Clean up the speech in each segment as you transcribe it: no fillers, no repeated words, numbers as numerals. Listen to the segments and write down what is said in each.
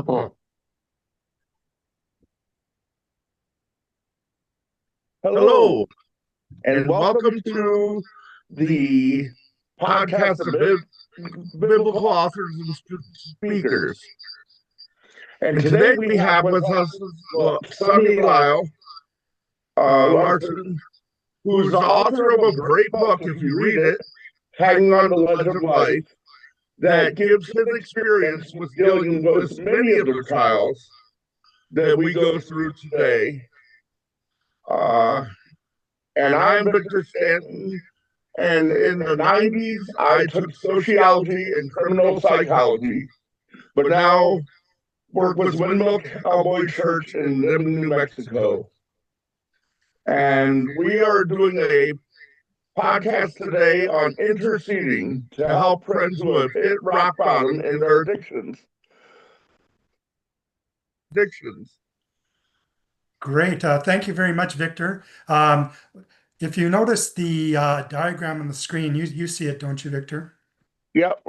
Hello, Hello, and and welcome welcome to to the the podcast podcast of of Biblical biblical authors and Speakers. speakers. And And today today we we have have with with us us Sonny Sonny Lyle Larson, Larson, who's who's the the author author of of a a great great book, book, if if you you read read it, it, Hanging Hanging on on the the Ledge Ledge of of Life, Life, that that gives gives his his experience experience with with dealing dealing with with many many of of the the trials trials that that we we go go through through today. today. Uh, Uh, and and I'm I'm Victor Victor Stanton. Stanton, And and in in the the 90s, 90s, I I took took sociology sociology and and criminal criminal psychology, psychology, but but now now work work with with Windmill Windmill Cowboy Cowboy Church Church in in Lebanon, Lebanon, New New Mexico. Mexico. And And we we are are doing doing a a podcast podcast today today on on interceding interceding to to help help friends friends who who have have hit hit rock rock bottom bottom in in their their addictions. addictions. Great. Thank you very much, Victor. If you notice the diagram on the screen, you see it, don't you, Victor? Yep.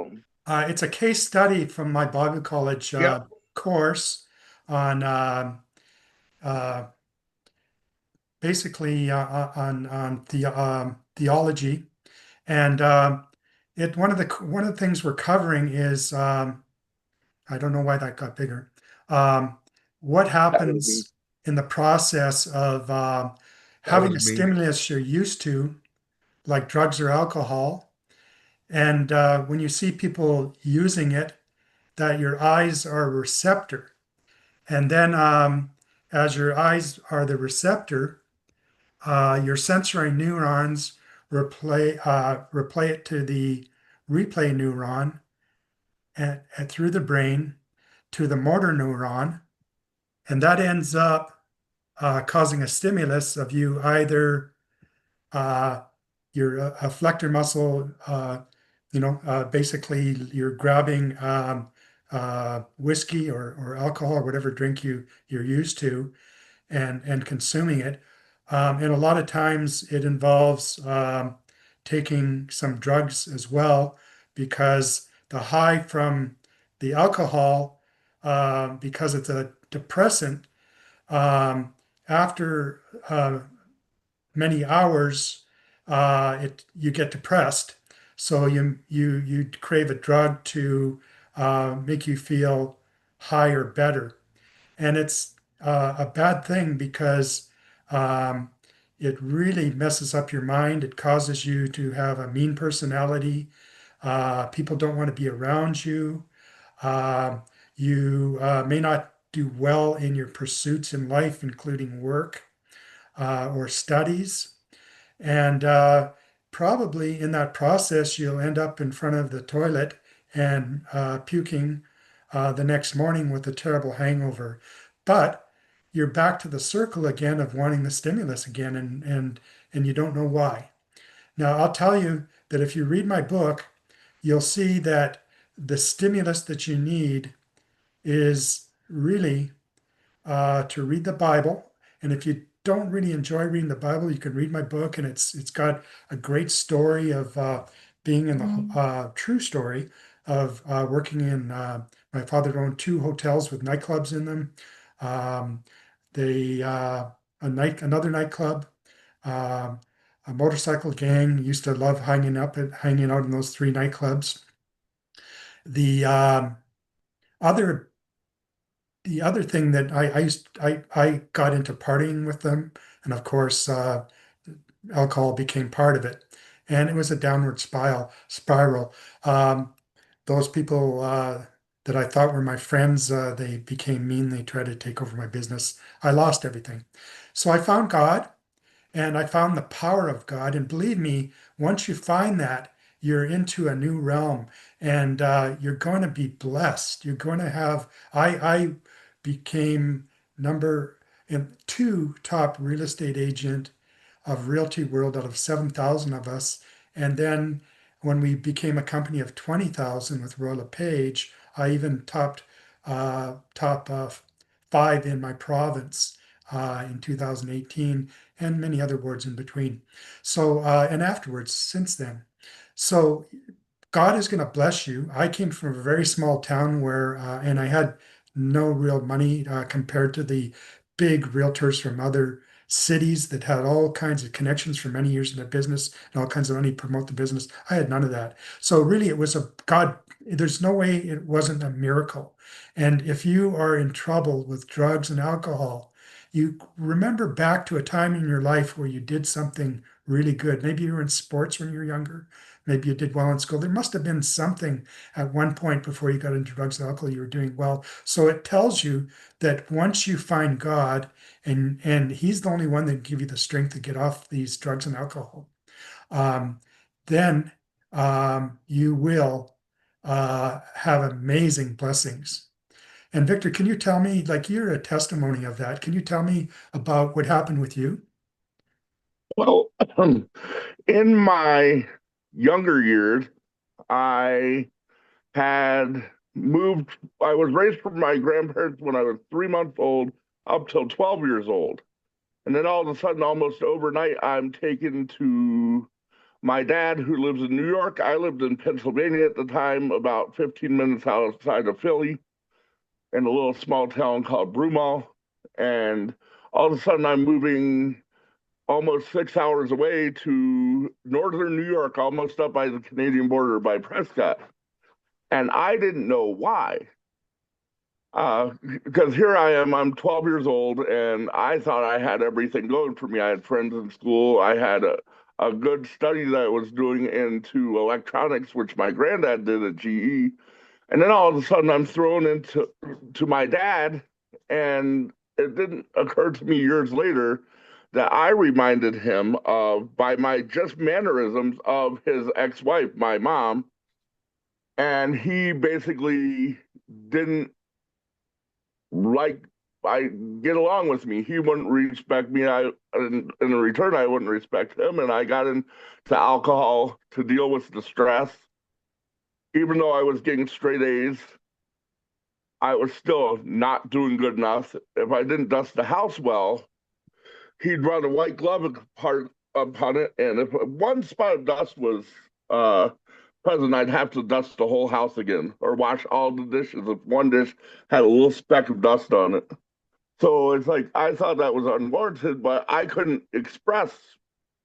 It's a case study from my Bible college Yep. course on uh, basically on theology, and it one of the things we're covering is I don't know why that got bigger. Um, what That was me. happens in the process of That having was a me. stimulus you're used to, like drugs or alcohol, and when you see people using it, that your eyes are a receptor. And then, as your eyes are the receptor, your sensory neurons replay it to the replay neuron and through the brain to the motor neuron, and that ends up causing a stimulus of you either uh, your afflector muscle, basically you're grabbing whiskey or alcohol or whatever drink you're used to and consuming it. And a lot of times it involves taking some drugs as well because the high from the alcohol, because it's a depressant, um, after many hours, it you get depressed. So you crave a drug to make you feel higher, better, and it's a bad thing because um, it really messes up your mind. It causes you to have a mean personality. People don't want to be around you. Uh, you may not do well in your pursuits in life, including work or studies. And probably in that process, you'll end up in front of the toilet and puking the next morning with a terrible hangover. But you're back to the circle again of wanting the stimulus again, and you don't know why. Now, I'll tell you that if you read my book, you'll see that the stimulus that you need is really to read the Bible. And if you don't really enjoy reading the Bible, you can read my book, and it's got a great story of being in the true story of working in. My father owned two hotels with nightclubs in them. Um, they another nightclub. Um, a motorcycle gang used to love hanging out in those three nightclubs. The other the other thing that I got into partying with them, and of course alcohol became part of it, and it was a downward spiral. Those people that I thought were my friends, they became mean. They tried to take over my business. I lost everything. So I found God, and I found the power of God. And believe me, once you find that, you're into a new realm, and you're going to be blessed. You're going to have. I became number and two top real estate agent of Realty World out of 7,000 of us. And then when we became a company of 20,000 with Royal LePage, I even top five in my province in 2018, and many other awards in between. So, and afterwards, since then. So God is going to bless you. I came from a very small town where, and I had no real money compared to the big realtors from other cities that had all kinds of connections for many years in the business and all kinds of money to promote the business. I had none of that. So really it was a God, there's no way it wasn't a miracle. And if you are in trouble with drugs and alcohol, you remember back to a time in your life where you did something really good. Maybe you were in sports when you were younger. Maybe you did well in school. There must have been something at one point before you got into drugs and alcohol, you were doing well. So it tells you that once you find God, and He's the only one that can give you the strength to get off these drugs and alcohol, um, then you will have amazing blessings. And Victor, can you tell me, like you're a testimony of that? Can you tell me about what happened with you? Well, in my younger years, I had moved, I was raised from my grandparents when I was 3 months old up till 12 years old. And then all of a sudden, almost overnight, I'm taken to my dad, who lives in New York. I lived in Pennsylvania at the time, about 15 minutes outside of Philly, in a little small town called Broomall. And all of a sudden, I'm moving almost 6 hours away to northern New York, almost up by the Canadian border by Prescott. And I didn't know why. Because here I am, I'm 12 years old, and I thought I had everything going for me. I had friends in school. I had a good study that I was doing into electronics, which my granddad did at GE. And then all of a sudden, I'm thrown into my dad, and it didn't occur to me years later that I reminded him of, by my just mannerisms, of his ex-wife, my mom, and he basically didn't like I get along with me. He wouldn't respect me. In return, I wouldn't respect him, and I got into alcohol to deal with the stress. Even though I was getting straight A's, I was still not doing good enough. If I didn't dust the house well, he'd run a white glove part upon it, and if one spot of dust was present, I'd have to dust the whole house again or wash all the dishes if one dish had a little speck of dust on it. So it's like I thought that was unwarranted, but I couldn't express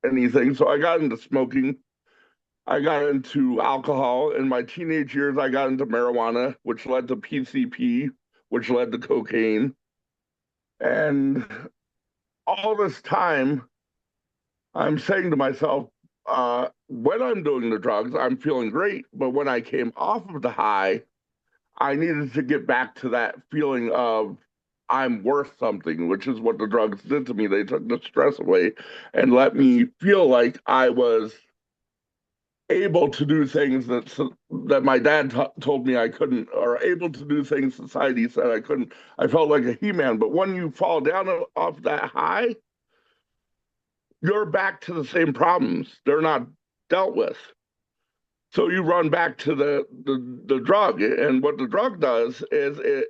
anything. So I got into smoking. I got into alcohol. In my teenage years, I got into marijuana, which led to PCP, which led to cocaine. And all this time, I'm saying to myself, when I'm doing the drugs, I'm feeling great. But when I came off of the high, I needed to get back to that feeling of I'm worth something, which is what the drugs did to me. They took the stress away and let me feel like I was able to do things that my dad told me I couldn't, or able to do things society said I couldn't. I felt like a he-man. But when you fall down off that high, you're back to the same problems. They're not dealt with. So you run back to the drug, and what the drug does is it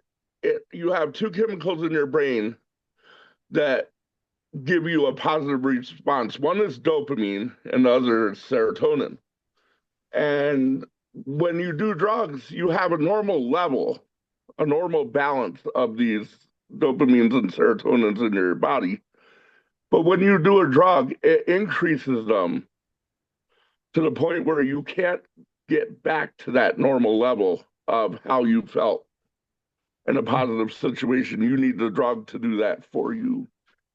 you have two chemicals in your brain that give you a positive response. One is dopamine, and the other is serotonin. And when you do drugs, you have a normal level, a normal balance of these dopamines and serotonins in your body. But when you do a drug, it increases them to the point where you can't get back to that normal level of how you felt in a positive situation. You need the drug to do that for you.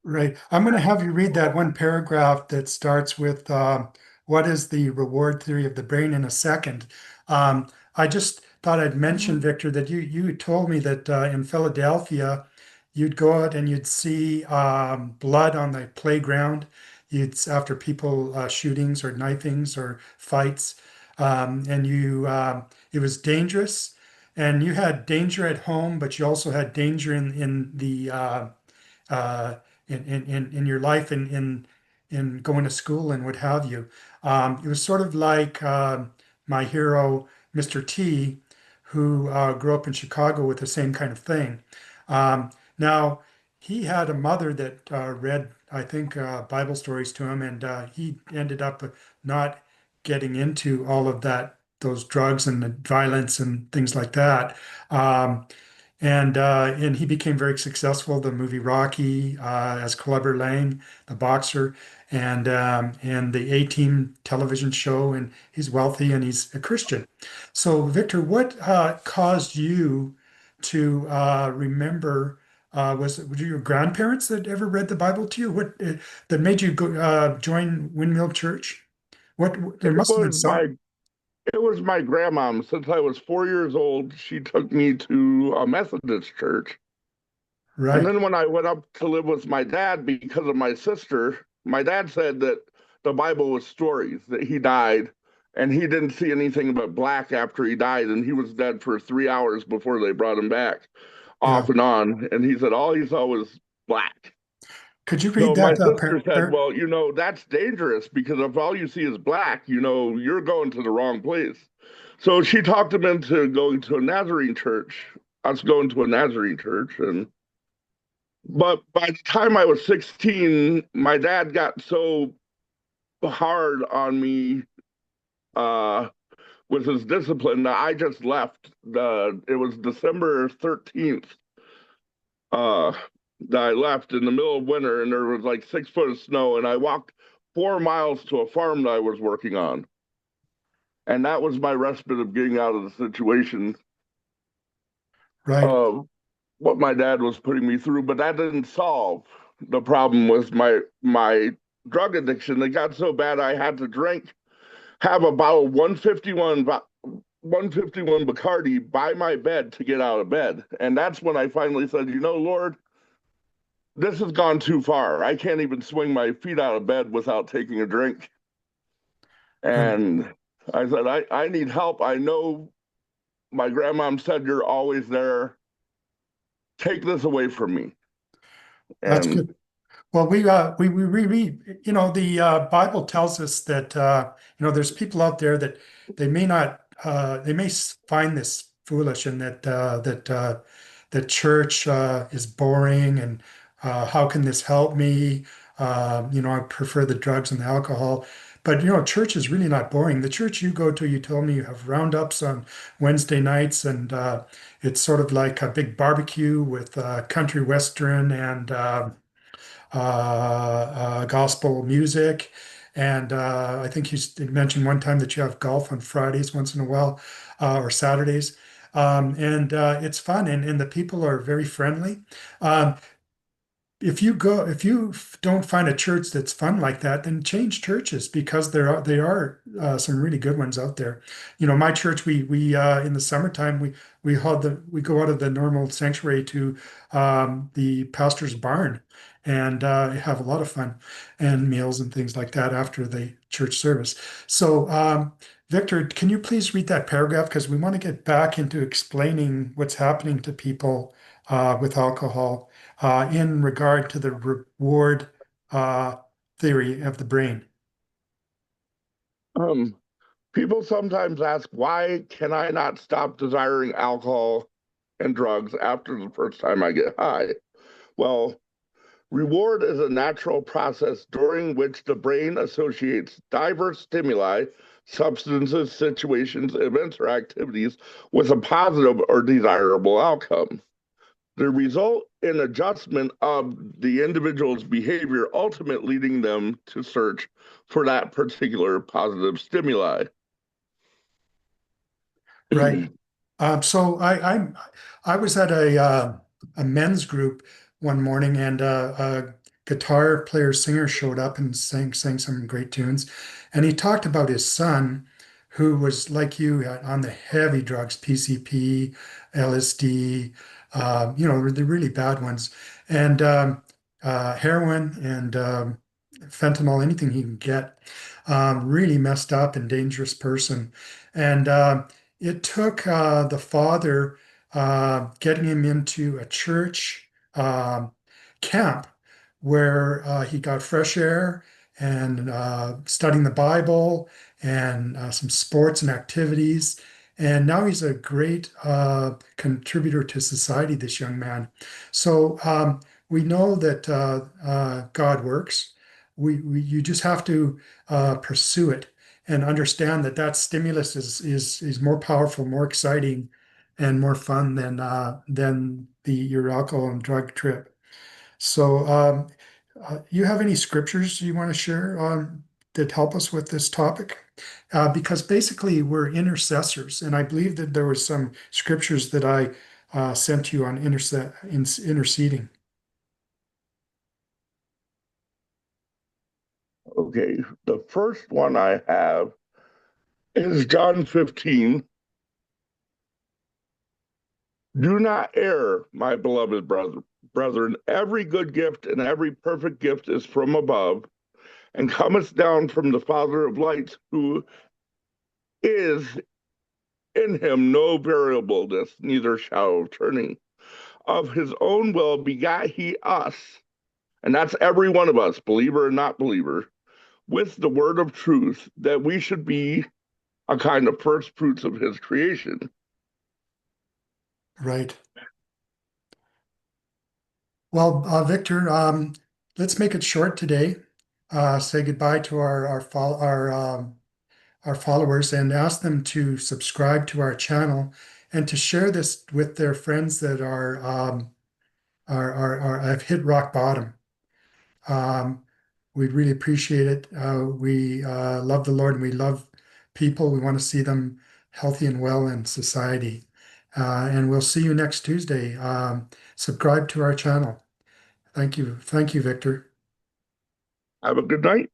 Right. I'm going to have you read that one paragraph that starts with what is the reward theory of the brain in a second. I just thought I'd mention, Victor, that you told me that in Philadelphia, you'd go out and you'd see blood on the playground. You'd after people shootings or knifings or fights, and it was dangerous, and you had danger at home, but you also had danger in the uh, in your life in going to school and what have you. It was sort of like my hero, Mr. T, who grew up in Chicago with the same kind of thing. Now, he had a mother that read, I think, Bible stories to him, and he ended up not getting into all of that, those drugs and the violence and things like that. and he became very successful. The movie Rocky, as Clubber Lang, the boxer, and the A-Team television show, and he's wealthy and he's a Christian. So, Victor, what caused you to remember? Was it your grandparents that ever read the Bible to you? What that made you go join Windmill Church? What there It must have been was my something, it was my grandmom. Since I was 4 years old, she took me to a Methodist church. And right? then when I went up to live with my dad because of my sister, my dad said that the Bible was stories, that he died and he didn't see anything but black after he died. And he was dead for 3 hours before they brought him back, Yeah. off and on. And he said all he saw was black. Could you read So my that, sister said, well, that's dangerous because if all you see is black, you're going to the wrong place. So she talked him into going to a Nazarene church, us going to a Nazarene church. But by the time I was 16, my dad got so hard on me uh, with his discipline that I just left. It was December 13th uh, that I left in the middle of winter, and there was like 6 foot of snow, and I walked 4 miles to a farm that I was working on. And that was my respite of getting out of the situation right? of what my dad was putting me through. But that didn't solve the problem with my drug addiction. It got so bad I had to have a bottle of 151 Bacardi by my bed to get out of bed. And that's when I finally said, Lord, this has gone too far. I can't even swing my feet out of bed without taking a drink. Right. And I said, I need help. I know my grandmom said you're always there. Take this away from me. That's And good. Well, we read, the Bible tells us that there's people out there that they may not they may find this foolish, and that church is boring, and how can this help me? I prefer the drugs and the alcohol. But church is really not boring. The church you go to, you told me you have roundups on Wednesday nights, and it's sort of like a big barbecue with country western and gospel music. And I think you mentioned one time that you have golf on Fridays once in a while, or Saturdays. And it's fun, and the people are very friendly. Um, if you don't find a church that's fun like that, then change churches, because there are some really good ones out there. My church, we in the summertime, we go out of the normal sanctuary to the pastor's barn, and have a lot of fun and meals and things like that after the church service. So, Victor, can you please read that paragraph, because we want to get back into explaining what's happening to people with alcohol in regard to the reward uh, theory of the brain. um, people sometimes ask, why can I not stop desiring alcohol and drugs after the first time I get high? Well, reward is a natural process during which the brain associates diverse stimuli, substances, situations, events, or activities with a positive or desirable outcome. The result in adjustment of the individual's behavior, ultimately leading them to search for that particular positive stimuli. Right. So I was at a men's group one morning, and a guitar player singer showed up and sang some great tunes, and he talked about his son, who was like you, on the heavy drugs, PCP, LSD, the really bad ones, and heroin and fentanyl, anything he can get. Really messed up and dangerous person, and it took the father getting him into a church camp where he got fresh air and studying the Bible and some sports and activities. And now he's a great contributor to society, this young man. So we know that God works. You just have to pursue it and understand that stimulus is more powerful, more exciting and more fun than your alcohol and drug trip. So, you have any scriptures you want to share that help us with this topic? Because basically we're intercessors, and I believe that there were some scriptures that I sent you on interceding. Okay, the first one I have is John 15. Do not err, my beloved brethren. Every good gift and every perfect gift is from above and cometh down from the Father of lights, who is in him no variableness, neither shadow of turning. Of his own will begat he us, and that's every one of us, believer and not believer, with the word of truth, that we should be a kind of first fruits of his creation. Right. Well, Victor, let's make it short today. Say goodbye to our followers and ask them to subscribe to our channel and to share this with their friends that are have hit rock bottom. Um, we'd really appreciate it. We love the Lord and we love people. We want to see them healthy and well in society. And we'll see you next Tuesday. Subscribe to our channel. Thank you. Thank you, Victor. Have a good night.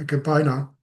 Goodbye now.